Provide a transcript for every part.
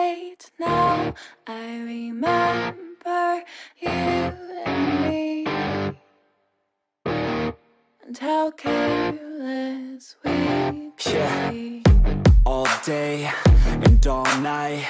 late now. I remember you and me, and how careless we could be. All day and all night,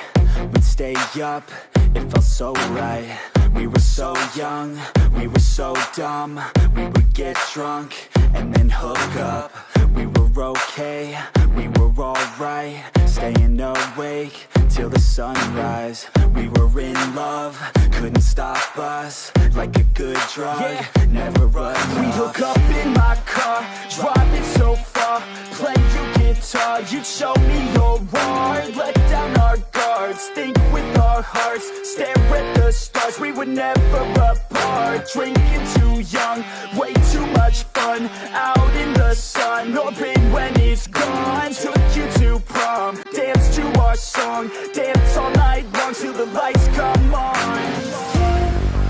we'd stay up, it felt so right. We were so young, we were so dumb. We would get drunk and then hook up. We were okay, we were alright, staying awake till the sunrise. We were in love, couldn't stop us, like a good drug, never enough. We'd hook up in my car, driving so far, play your guitar, you'd show me your art, let down our guards, think with our hearts, stare at the stars. We were never apart, drinking too young, way too much fun, out in the sun, hoping when it's gone. Took you to prom, dance to our song, dance all night long till the lights come on. It's too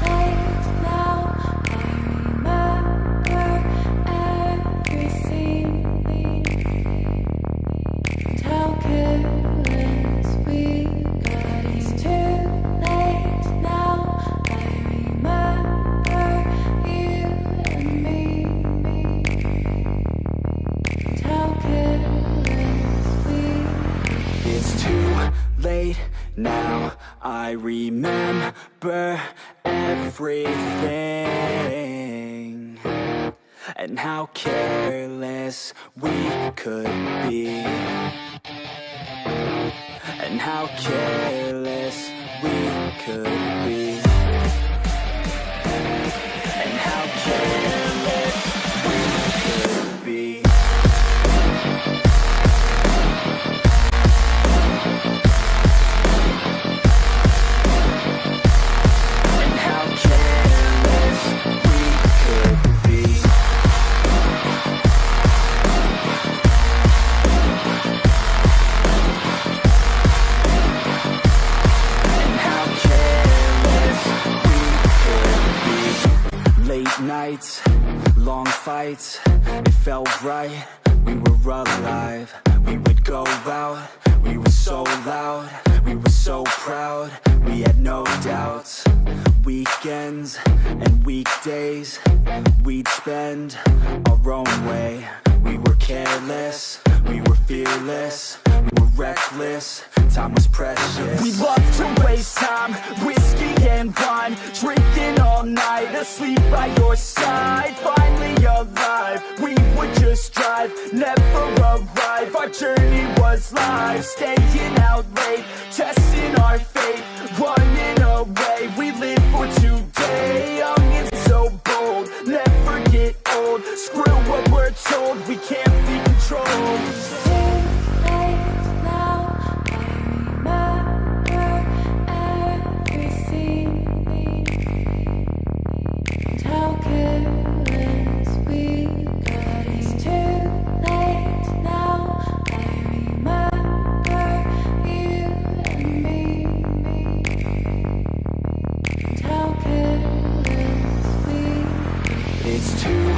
late now, I remember everything, and how careless we got. It's too late now, I remember you and me, and how careless we. It's too late now, I remember everything, and how careless we could be, and how careless we could be, and how careless we could be. Nights, long fights, it felt right, we were alive. We would go out, we were so loud, we were so proud, we had no doubts. Weekends and weekdays, we'd spend our own way. We were careless, we were fearless, we were reckless, time was precious. We loved to waste time, whiskey and wine, drinking all night, asleep by your side. Finally alive, we would just drive, never arrive. Our journey was live, staying out late, testing our fate, running away. We live for today, young and so bold, never get old. Screw what we're told, we can't be controlled. It's too late now, I remember everything, and how careless we got. It's too late now, I remember you and me, and how careless we. It's too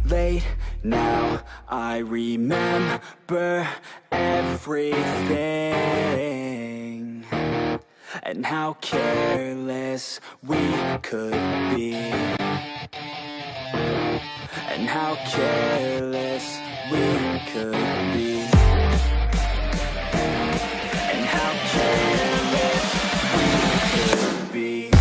late now, I remember everything, and how careless we could be, and how careless we could be, and how careless we could be.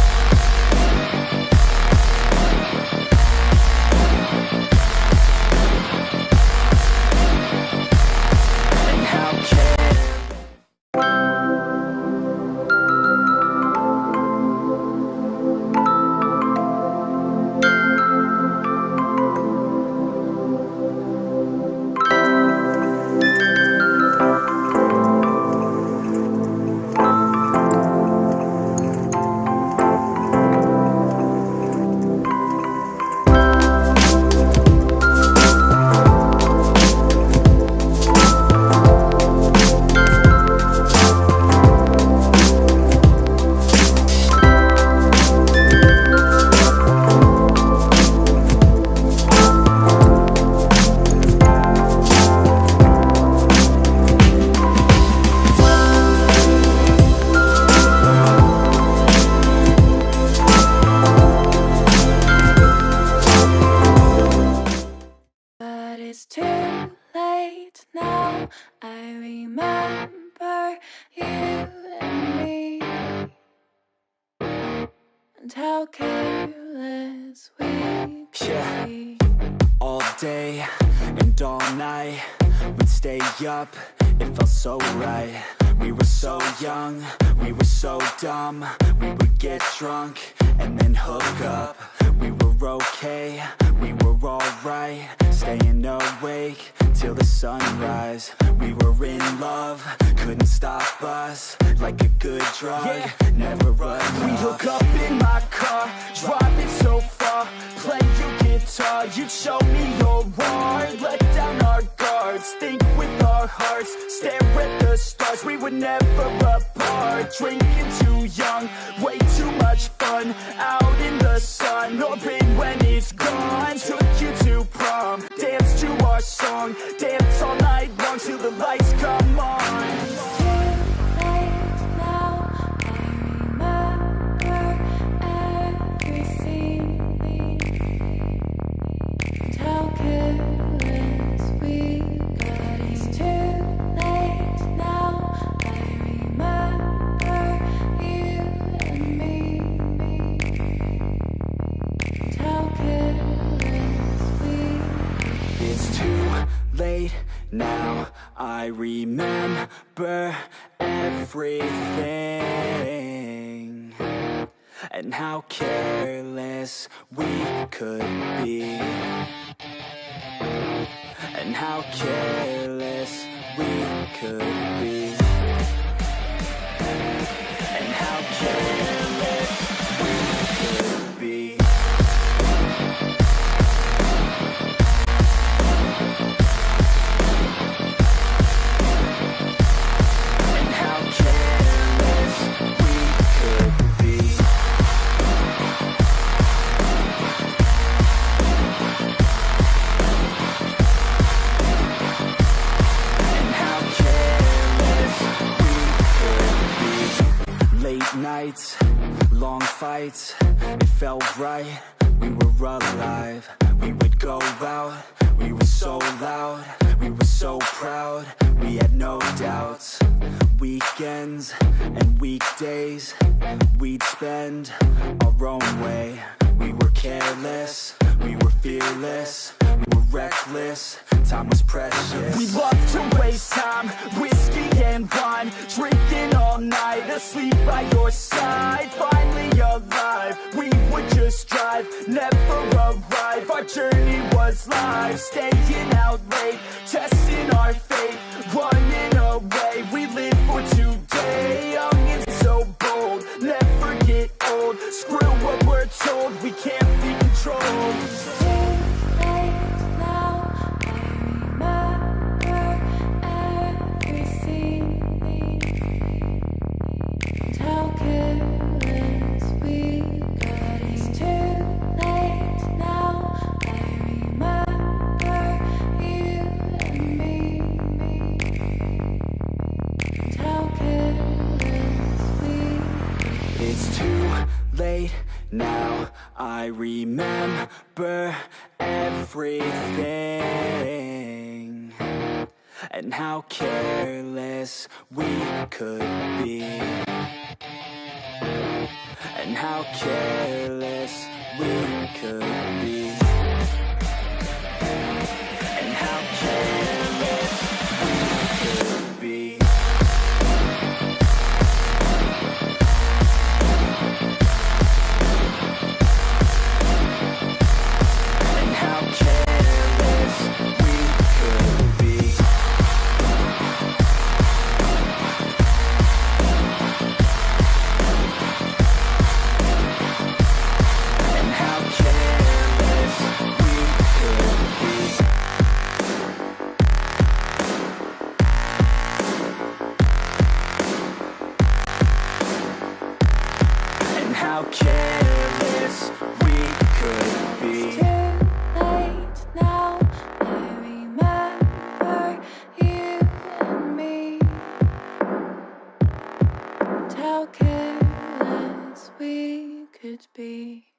and how careless we could be. All day and all night, we'd stay up, it felt so right. We were so young, we were so dumb. We would get drunk and then hook up. We were okay, we were alright, staying awake till the sunrise. We were in love, couldn't stop us. Like a good drug, never enough. We hook up in my car, driving so far, play your guitar, you'd show me your art. Let down our guards, think with our hearts, stare at the stars. We were never apart, drinking too young, way too much fun. Out in the sun, hoping when it's gone. Took you to prom, dance to our song, dance all night long till the lights come on. It's too late now, I remember everything, and how careless we got. It's too late now, I remember you and me, and how careless we. It's too late now, I remember everything, and how careless we could be, and how careless we could be, and how careless we could be. Nights, long fights, it felt right, we were alive. We would go out, we were so loud, we were so proud, we had no doubts. Weekends and weekdays, we'd spend our own way. We were careless, we were fearless, we were reckless, time was precious. We loved to waste time, whiskey and wine, drinking all night, asleep by your side. Finally alive, we would just drive, never arrive. Our journey was live, staying out late, testing our fate, running away. We live for today, young and so bold, never get old. Screw what we're told, we can't be controlled. It's too late now, I remember everything, and how careless we got. It's too late now, I remember you and me, and how careless we. It's too late now, I remember everything, and how careless we could be, and how careless we could be, and how careless we could be. How careless we could be. It's too late now, I remember you and me, and how careless we could be.